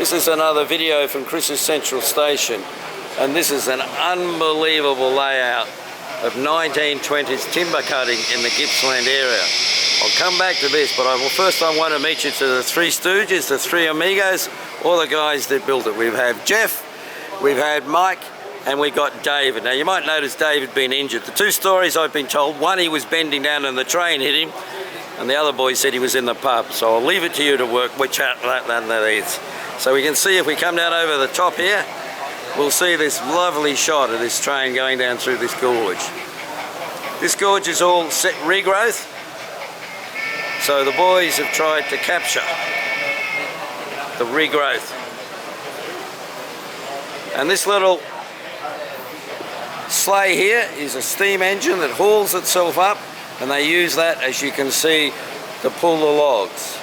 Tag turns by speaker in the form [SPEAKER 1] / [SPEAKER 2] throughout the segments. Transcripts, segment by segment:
[SPEAKER 1] This is another video from Chris's Central Station, and this is an unbelievable layout of 1920s timber cutting in the Gippsland area. I'll come back to this, but first I want to meet you to the Three Stooges, the three amigos, all the guys that built it. We've had Jeff, we've had Mike, and we've got David. Now you might notice David being injured. The two stories I've been told, one he was bending down and the train hit him, and the other boy said he was in the pub. So I'll leave it to you to work which out that is. So we can see, if we come down over the top here, we'll see this lovely shot of this train going down through this gorge. This gorge is all set regrowth, so the boys have tried to capture the regrowth. And this little sleigh here is a steam engine that hauls itself up, and they use that, as you can see, to pull the logs.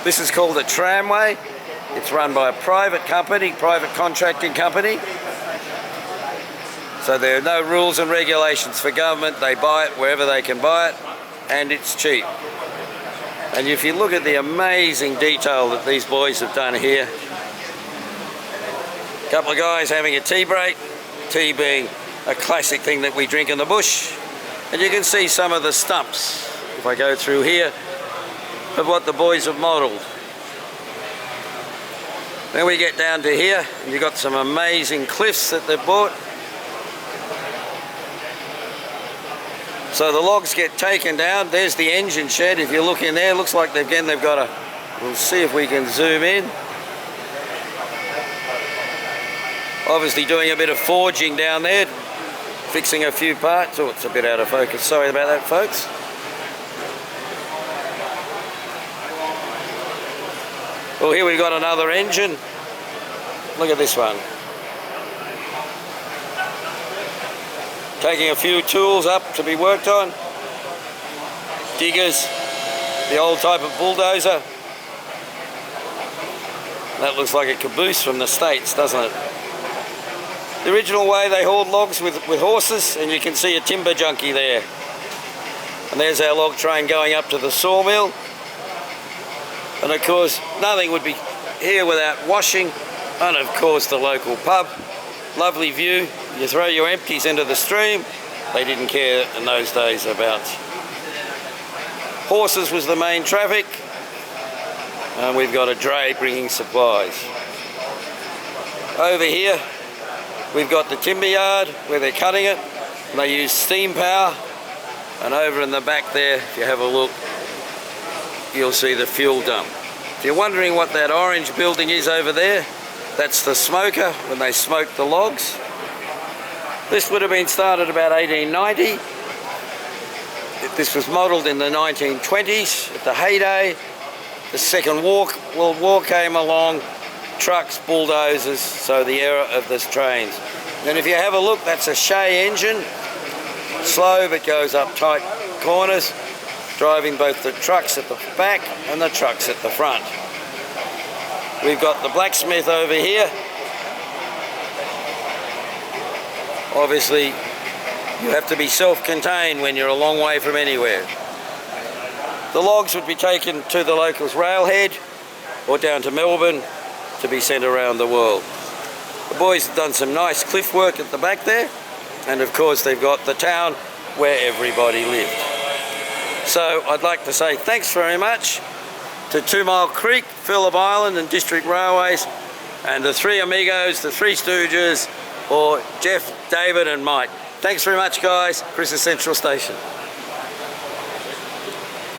[SPEAKER 1] This is called a tramway. It's run by a private company, private contracting company. So there are no rules and regulations for government. They buy it wherever they can buy it, and it's cheap. And if you look at the amazing detail that these boys have done here, a couple of guys having a tea break, tea being a classic thing that we drink in the bush. And you can see some of the stumps, if I go through here, of what the boys have modelled. Then we get down to here, and you've got some amazing cliffs that they've bought. So the logs get taken down. There's the engine shed. If you look in there, looks like they've got a, we'll see if we can zoom in. Obviously doing a bit of forging down there, fixing a few parts. Oh, it's a bit out of focus. Sorry about that, folks. Well, here we've got another engine. Look at this one. Taking a few tools up to be worked on. Diggers, the old type of bulldozer. That looks like a caboose from the States, doesn't it? The original way they hauled logs with horses, and you can see a timber junkie there. And there's our log train going up to the sawmill. And of course, nothing would be here without washing, and of course the local pub. Lovely view. You throw your empties into the stream. They didn't care in those days about horses was the main traffic. And we've got a dray bringing supplies. Over here, we've got the timber yard where they're cutting it. And they use steam power. And over in the back there, if you have a look, you'll see the fuel dump. If you're wondering what that orange building is over there, that's the smoker when they smoked the logs. This would have been started about 1890. This was modelled in the 1920s at the heyday. The Second World War came along, trucks, bulldozers, so the era of the trains. And if you have a look, that's a Shay engine. Slow, but goes up tight corners, driving both the trucks at the back and the trucks at the front. We've got the blacksmith over here. Obviously, you have to be self-contained when you're a long way from anywhere. The logs would be taken to the locals' railhead or down to Melbourne to be sent around the world. The boys have done some nice cliff work at the back there, and of course they've got the town where everybody lived. So I'd like to say thanks very much to 2 Mile Creek, Phillip Island and District Railways, and the three amigos, the Three Stooges, or Jeff, David and Mike. Thanks very much, guys. Chris's Central Station.